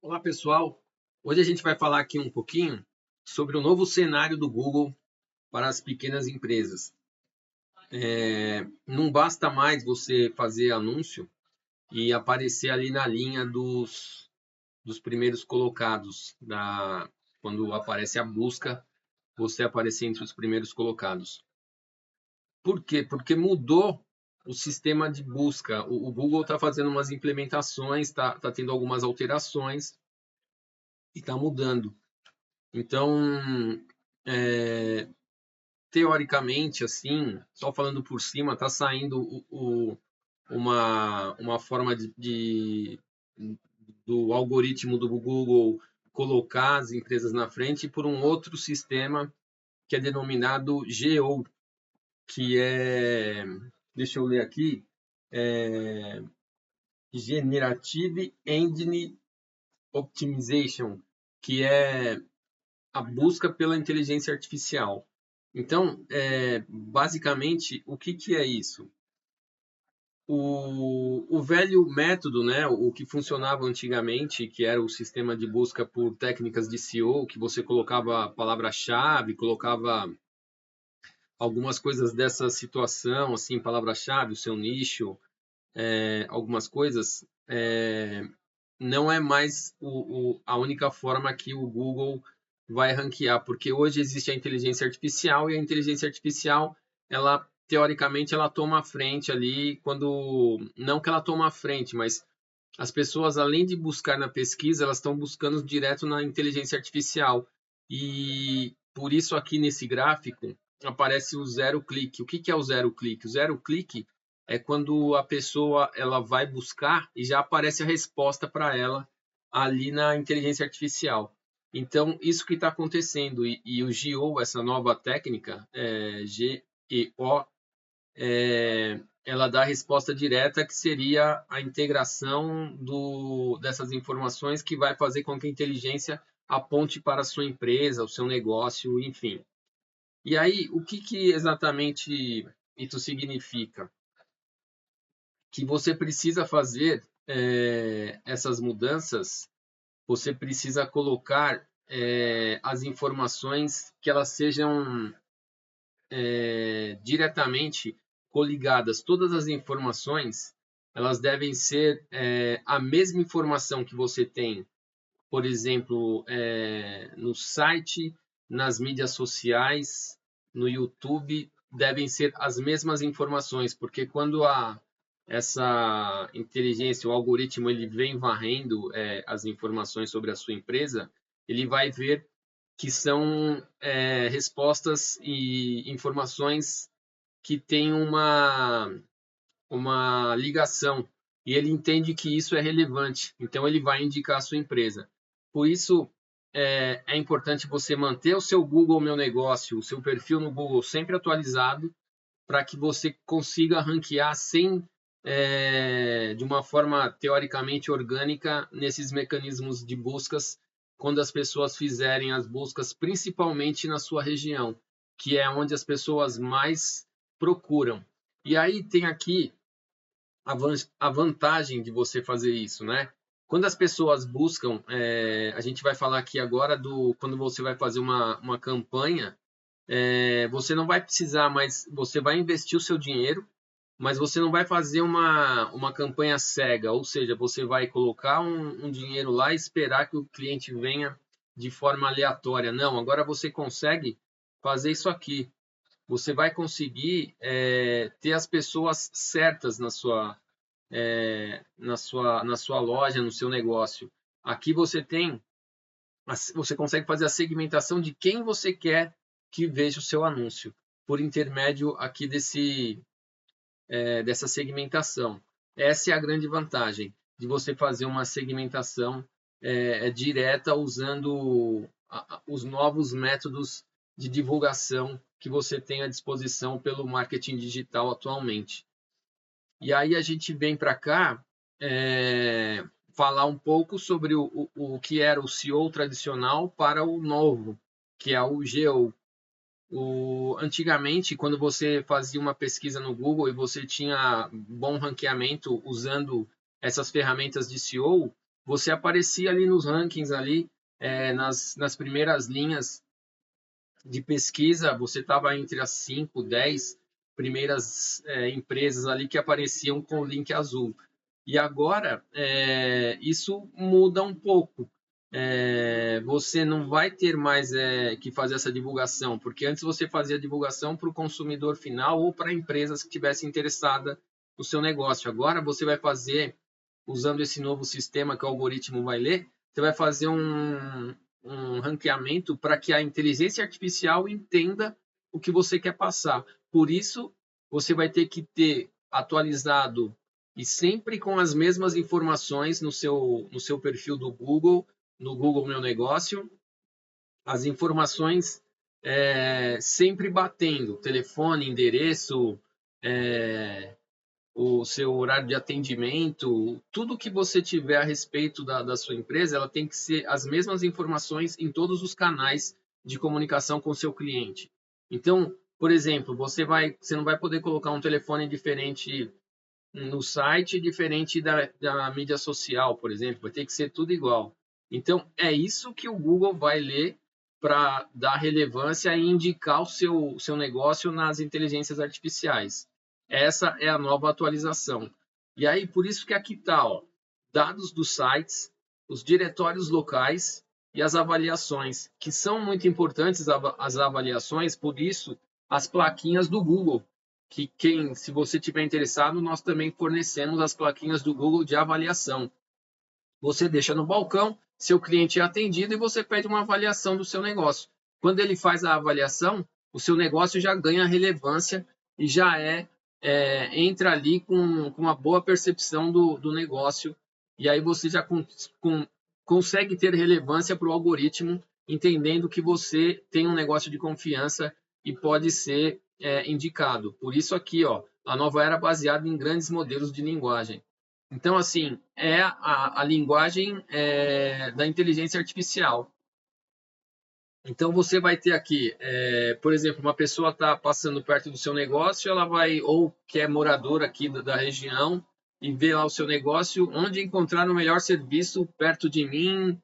Olá, pessoal. Hoje a gente vai falar aqui um pouquinho sobre o novo cenário do Google para as pequenas empresas. Não basta mais você fazer anúncio e aparecer ali na linha dos primeiros colocados. Quando aparece a busca, você aparecer entre os primeiros colocados. Por quê? Porque mudou o sistema de busca. O Google está fazendo umas implementações, está tendo algumas alterações e está mudando. Então, é, teoricamente, assim, só falando por cima, está saindo uma forma do algoritmo do Google colocar as empresas na frente por um outro sistema que é denominado GEO, que é, deixa eu ler aqui, é Generative Engine Optimization, que é a busca pela inteligência artificial. Então, basicamente, o que é isso? O velho método, né, o que funcionava antigamente, que era o sistema de busca por técnicas de SEO, que você colocava a palavra-chave, colocava algumas coisas dessa situação, assim, palavra-chave, o seu nicho, algumas coisas, não é mais a única forma que o Google vai ranquear, porque hoje existe a inteligência artificial e a inteligência artificial, ela teoricamente ela toma a frente ali quando não que ela toma a frente, mas as pessoas além de buscar na pesquisa, elas estão buscando direto na inteligência artificial. E por isso aqui nesse gráfico aparece o zero clique. O que é o zero clique? O zero clique é quando a pessoa ela vai buscar e já aparece a resposta para ela ali na inteligência artificial. Então, isso que está acontecendo. E o GEO, essa nova técnica, GEO, ela dá a resposta direta, que seria a integração dessas informações que vai fazer com que a inteligência aponte para a sua empresa, o seu negócio, enfim. E aí, o que exatamente isso significa? Que você precisa fazer essas mudanças, você precisa colocar as informações que elas sejam diretamente coligadas. Todas as informações elas devem ser a mesma informação que você tem, por exemplo, no site, nas mídias sociais, no YouTube, devem ser as mesmas informações, porque quando essa inteligência, o algoritmo, ele vem varrendo as informações sobre a sua empresa, ele vai ver que são respostas e informações que têm uma ligação, e ele entende que isso é relevante, então ele vai indicar a sua empresa. Por isso, é importante você manter o seu Google Meu Negócio, o seu perfil no Google sempre atualizado, para que você consiga ranquear de uma forma teoricamente orgânica nesses mecanismos de buscas, quando as pessoas fizerem as buscas, principalmente na sua região, que é onde as pessoas mais procuram. E aí tem aqui a vantagem de você fazer isso, né? Quando as pessoas buscam, a gente vai falar aqui agora quando você vai fazer uma campanha, você não vai precisar mais, você vai investir o seu dinheiro, mas você não vai fazer uma campanha cega, ou seja, você vai colocar um dinheiro lá e esperar que o cliente venha de forma aleatória. Não, agora você consegue fazer isso aqui. Você vai conseguir ter as pessoas certas na sua loja, no seu negócio. Aqui você consegue fazer a segmentação de quem você quer que veja o seu anúncio, por intermédio aqui dessa segmentação. Essa é a grande vantagem de você fazer uma segmentação direta usando os novos métodos de divulgação que você tem à disposição pelo marketing digital atualmente. E aí a gente vem para cá falar um pouco sobre o que era o SEO tradicional para o novo, que é o GEO. Antigamente, quando você fazia uma pesquisa no Google e você tinha bom ranqueamento usando essas ferramentas de SEO, você aparecia ali nos rankings, ali, nas primeiras linhas de pesquisa, você estava entre as 5, 10 primeiras empresas ali que apareciam com o link azul. E agora, isso muda um pouco. Você não vai ter mais que fazer essa divulgação, porque antes você fazia a divulgação para o consumidor final ou para empresas que estivessem interessadas no seu negócio. Agora você vai fazer, usando esse novo sistema que o algoritmo vai ler, você vai fazer um ranqueamento para que a inteligência artificial entenda o que você quer passar. Por isso, você vai ter que ter atualizado e sempre com as mesmas informações no seu perfil do Google, no Google Meu Negócio, as informações sempre batendo, telefone, endereço, o seu horário de atendimento, tudo que você tiver a respeito da sua empresa, ela tem que ser as mesmas informações em todos os canais de comunicação com o seu cliente. Então, por exemplo, você não vai poder colocar um telefone diferente no site, diferente da mídia social, por exemplo, vai ter que ser tudo igual. Então, é isso que o Google vai ler para dar relevância e indicar o seu negócio nas inteligências artificiais. Essa é a nova atualização. E aí, por isso que aqui está, dados dos sites, os diretórios locais e as avaliações, que são muito importantes as avaliações, por isso as plaquinhas do Google, que se você tiver interessado, nós também fornecemos as plaquinhas do Google de avaliação. Você deixa no balcão, seu cliente é atendido e você pede uma avaliação do seu negócio. Quando ele faz a avaliação, o seu negócio já ganha relevância e já entra ali com uma boa percepção do negócio. E aí você já consegue ter relevância para o algoritmo, entendendo que você tem um negócio de confiança e pode ser indicado. Por isso aqui, a nova era baseada em grandes modelos de linguagem. Então, assim, é a linguagem da inteligência artificial. Então, você vai ter aqui, por exemplo, uma pessoa está passando perto do seu negócio, ela vai, ou que é morador aqui da região, e vê lá o seu negócio, onde encontrar o melhor serviço perto de mim,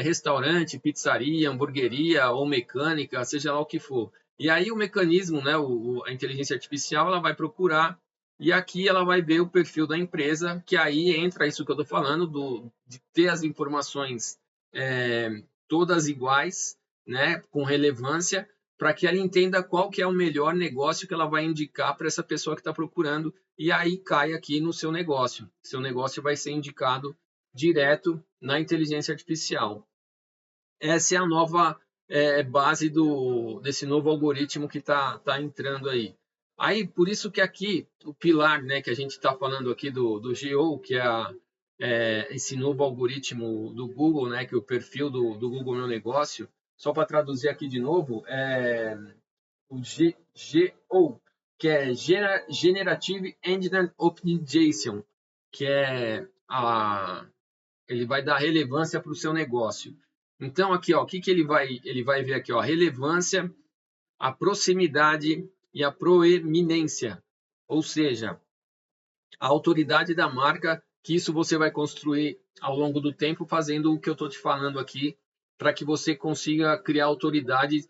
restaurante, pizzaria, hamburgueria ou mecânica, seja lá o que for. E aí o mecanismo, né, a inteligência artificial, ela vai procurar e aqui ela vai ver o perfil da empresa, que aí entra isso que eu estou falando, de ter as informações todas iguais, né, com relevância, para que ela entenda qual que é o melhor negócio que ela vai indicar para essa pessoa que está procurando, e aí cai aqui no seu negócio. Seu negócio vai ser indicado direto na inteligência artificial. Essa é a nova base desse novo algoritmo que está entrando aí. Aí, por isso que aqui, o pilar, né, que a gente está falando aqui do GO, que é esse novo algoritmo do Google, né, que é o perfil do Google Meu Negócio, só para traduzir aqui de novo, o GO, que é Generative Engine Optimization, que ele vai dar relevância para o seu negócio. Então, aqui, o que ele vai ver aqui? A relevância, a proximidade e a proeminência. Ou seja, a autoridade da marca, que isso você vai construir ao longo do tempo, fazendo o que eu estou te falando aqui, para que você consiga criar autoridade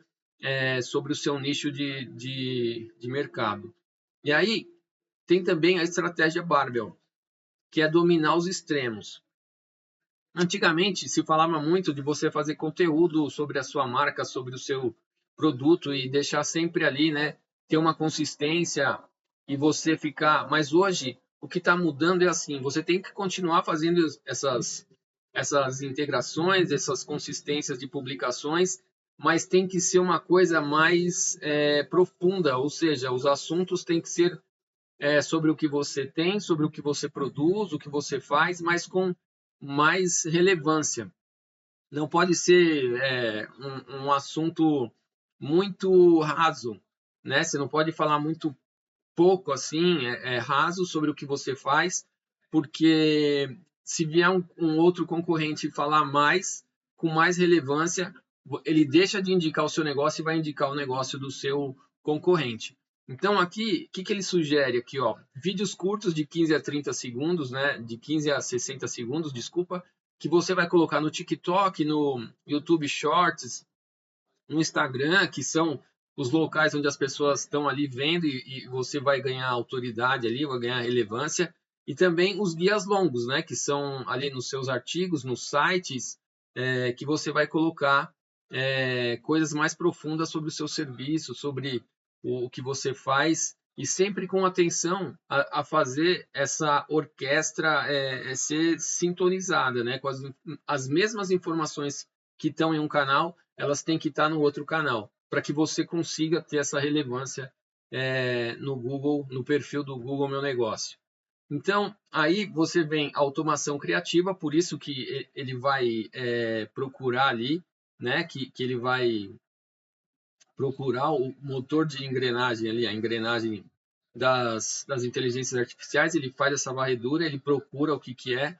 sobre o seu nicho de mercado. E aí, tem também a estratégia Barbell, que é dominar os extremos. Antigamente, se falava muito de você fazer conteúdo sobre a sua marca, sobre o seu produto e deixar sempre ali, né? Ter uma consistência e você ficar... Mas hoje, o que está mudando é assim, você tem que continuar fazendo essas integrações, essas consistências de publicações, mas tem que ser uma coisa mais profunda, ou seja, os assuntos têm que ser sobre o que você tem, sobre o que você produz, o que você faz, mas com mais relevância. Não pode ser um assunto muito raso, né? Você não pode falar muito pouco assim, raso sobre o que você faz, porque se vier um outro concorrente falar mais, com mais relevância, ele deixa de indicar o seu negócio e vai indicar o negócio do seu concorrente. Então, aqui, o que ele sugere aqui? Vídeos curtos de 15 a 30 segundos, né? De 15 a 60 segundos, desculpa, que você vai colocar no TikTok, no YouTube Shorts, no Instagram, que são os locais onde as pessoas estão ali vendo e você vai ganhar autoridade ali, vai ganhar relevância. E também os guias longos, né, que são ali nos seus artigos, nos sites, que você vai colocar coisas mais profundas sobre o seu serviço, sobre o que você faz, e sempre com atenção a fazer essa orquestra ser sintonizada, né, com as mesmas informações que estão em um canal, elas têm que estar no outro canal, para que você consiga ter essa relevância no Google, no perfil do Google Meu Negócio. Então, aí você vem automação criativa, por isso que ele vai procurar ali, né, que ele vai procurar o motor de engrenagem ali, a engrenagem das inteligências artificiais, ele faz essa varredura, ele procura o que é,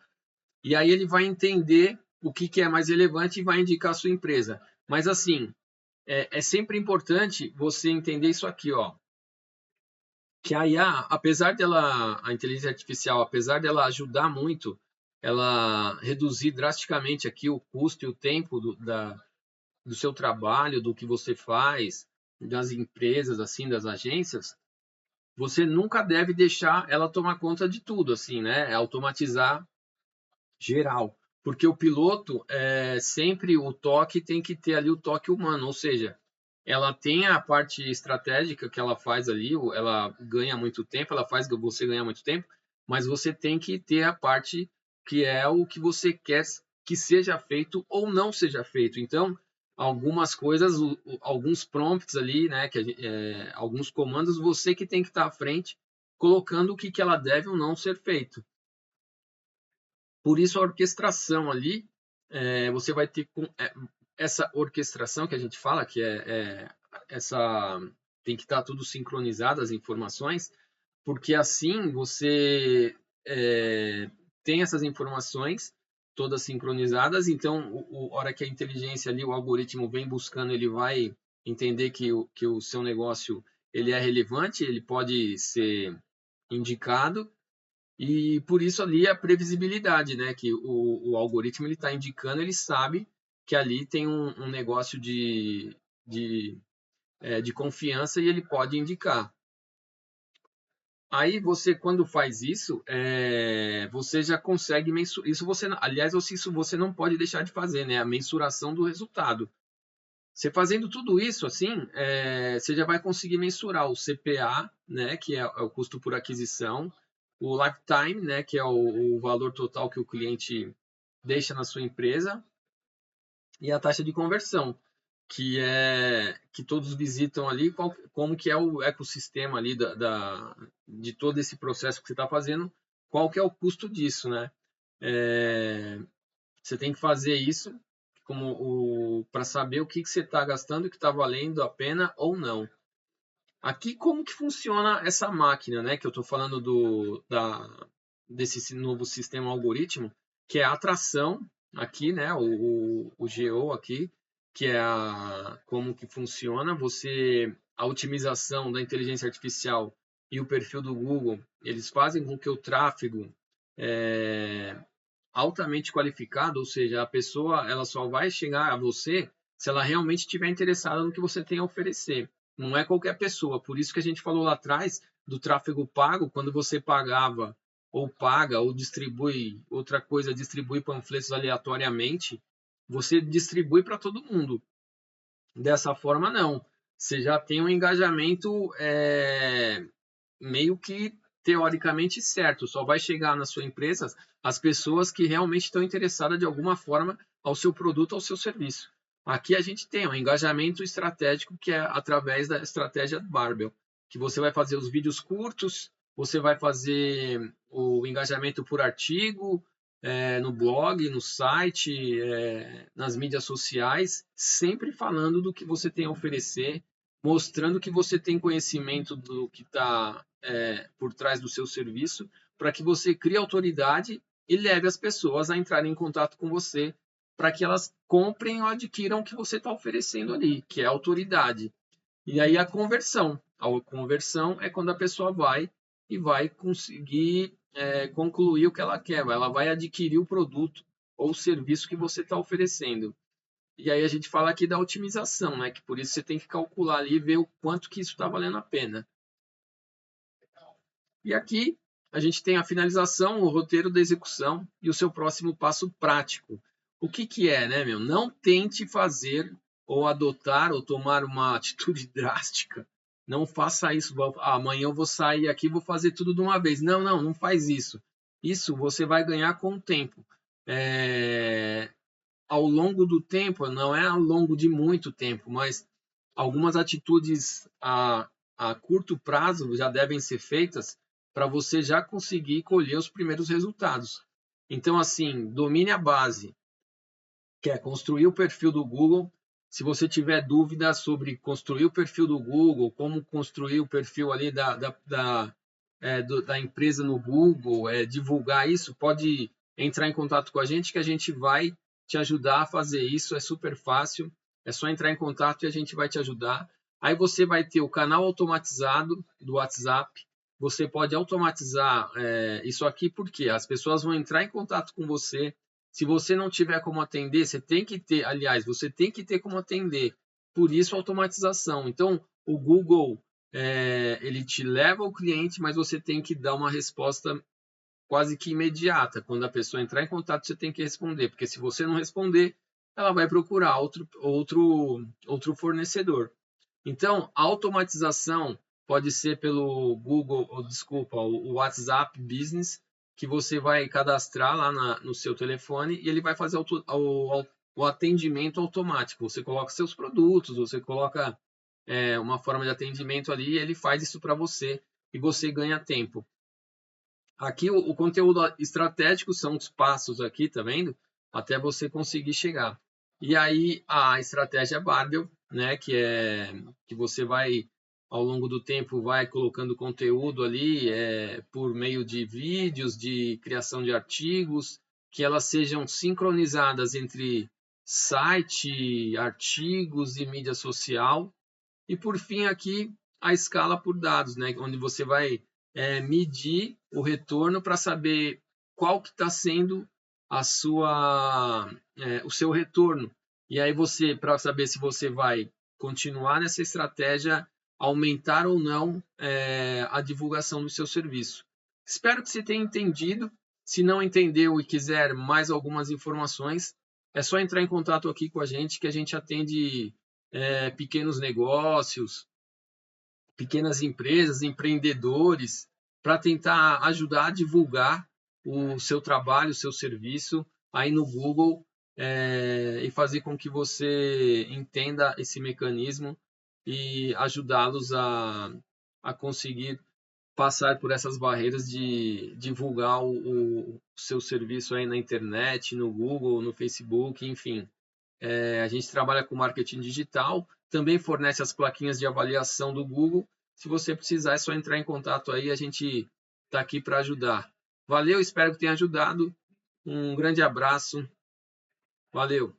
e aí ele vai entender o que é mais relevante e vai indicar a sua empresa. Mas, assim, é sempre importante você entender isso aqui, ó, que a IA, a inteligência artificial, apesar dela ajudar muito, ela reduzir drasticamente aqui o custo e o tempo do seu trabalho, do que você faz, das empresas, assim, das agências, você nunca deve deixar ela tomar conta de tudo, assim, né? Automatizar geral. Porque o piloto, sempre o toque tem que ter ali o toque humano, ou seja, ela tem a parte estratégica que ela faz ali, ela ganha muito tempo, ela faz você ganhar muito tempo, mas você tem que ter a parte que é o que você quer que seja feito ou não seja feito. Então, algumas coisas, alguns prompts ali, né, alguns comandos, você que tem que estar à frente, colocando o que ela deve ou não ser feito. Por isso, a orquestração ali, você vai ter essa orquestração que a gente fala, que essa tem que estar tudo sincronizado, as informações, porque assim você tem essas informações todas sincronizadas, então, a hora que a inteligência ali, o algoritmo vem buscando, ele vai entender que o seu negócio ele é relevante, ele pode ser indicado, e por isso ali a previsibilidade, né? Que o algoritmo ele está indicando, ele sabe que ali tem um negócio de confiança e ele pode indicar. Aí você, quando faz isso, você já consegue mensurar. Isso você, aliás, isso você não pode deixar de fazer, né? A mensuração do resultado. Você fazendo tudo isso, assim, você já vai conseguir mensurar o CPA, né? Que é o custo por aquisição, o lifetime, né, que é o valor total que o cliente deixa na sua empresa, e a taxa de conversão, que é que todos visitam ali, como que é o ecossistema ali de todo esse processo que você está fazendo, qual que é o custo disso, né? Você tem que fazer isso para saber o que você está gastando, que está valendo a pena ou não. Aqui, como que funciona essa máquina, né? Que eu estou falando desse novo sistema algoritmo, que é a atração aqui, né? O GO aqui, que é como que funciona. A otimização da inteligência artificial e o perfil do Google, eles fazem com que o tráfego altamente qualificado, ou seja, a pessoa ela só vai chegar a você se ela realmente estiver interessada no que você tem a oferecer. Não é qualquer pessoa. Por isso que a gente falou lá atrás do tráfego pago, quando você pagava ou paga ou distribui outra coisa, distribui panfletos aleatoriamente, você distribui para todo mundo. Dessa forma, não. Você já tem um engajamento meio que teoricamente certo. Só vai chegar na sua empresa as pessoas que realmente estão interessadas de alguma forma ao seu produto, ao seu serviço. Aqui a gente tem um engajamento estratégico que é através da estratégia Barbell, que você vai fazer os vídeos curtos, você vai fazer o engajamento por artigo, no blog, no site, nas mídias sociais, sempre falando do que você tem a oferecer, mostrando que você tem conhecimento do que está por trás do seu serviço, para que você crie autoridade e leve as pessoas a entrarem em contato com você, para que elas comprem ou adquiram o que você está oferecendo ali, que é autoridade. E aí a conversão. A conversão é quando a pessoa vai e vai conseguir concluir o que ela quer, ela vai adquirir o produto ou serviço que você está oferecendo. E aí a gente fala aqui da otimização, né? Que por isso você tem que calcular ali e ver o quanto que isso está valendo a pena. E aqui a gente tem a finalização, o roteiro da execução e o seu próximo passo prático. O que que é, né, meu? Não tente fazer ou adotar ou tomar uma atitude drástica. Não faça isso. Amanhã eu vou sair aqui e vou fazer tudo de uma vez. Não, não, não faz isso. Isso você vai ganhar com o tempo. Ao longo do tempo, não é ao longo de muito tempo, mas algumas atitudes a curto prazo já devem ser feitas para você já conseguir colher os primeiros resultados. Então, assim, domine a base, que é construir o perfil do Google. Se você tiver dúvida sobre construir o perfil do Google, como construir o perfil ali da empresa no Google, divulgar isso, pode entrar em contato com a gente que a gente vai te ajudar a fazer isso. É super fácil, é só entrar em contato e a gente vai te ajudar. Aí você vai ter o canal automatizado do WhatsApp. Você pode automatizar isso aqui porque as pessoas vão entrar em contato com você. Se você não tiver como atender, você tem que ter, aliás, você tem que ter como atender. Por isso, a automatização. Então, o Google, ele te leva ao cliente, mas você tem que dar uma resposta quase que imediata. Quando a pessoa entrar em contato, você tem que responder, porque se você não responder, ela vai procurar outro fornecedor. Então, a automatização pode ser pelo Google, ou, desculpa, o WhatsApp Business, que você vai cadastrar lá no seu telefone e ele vai fazer o atendimento automático. Você coloca seus produtos, você coloca uma forma de atendimento ali e ele faz isso para você e você ganha tempo. Aqui o conteúdo estratégico são os passos aqui, tá vendo? Até você conseguir chegar. E aí a estratégia Barbell, né, que você vai ao longo do tempo vai colocando conteúdo ali por meio de vídeos, de criação de artigos, que elas sejam sincronizadas entre site, artigos e mídia social. E por fim aqui a escala por dados, né, onde você vai medir o retorno para saber qual que está sendo o seu retorno. E aí você, para saber se você vai continuar nessa estratégia, aumentar ou não a divulgação do seu serviço. Espero que você tenha entendido. Se não entendeu e quiser mais algumas informações, é só entrar em contato aqui com a gente, que a gente atende pequenos negócios, pequenas empresas, empreendedores, para tentar ajudar a divulgar o seu trabalho, o seu serviço aí no Google e fazer com que você entenda esse mecanismo e ajudá-los a conseguir passar por essas barreiras de divulgar o seu serviço aí na internet, no Google, no Facebook, enfim. A gente trabalha com marketing digital, também fornece as plaquinhas de avaliação do Google. Se você precisar, é só entrar em contato aí, a gente está aqui para ajudar. Valeu, espero que tenha ajudado. Um grande abraço. Valeu.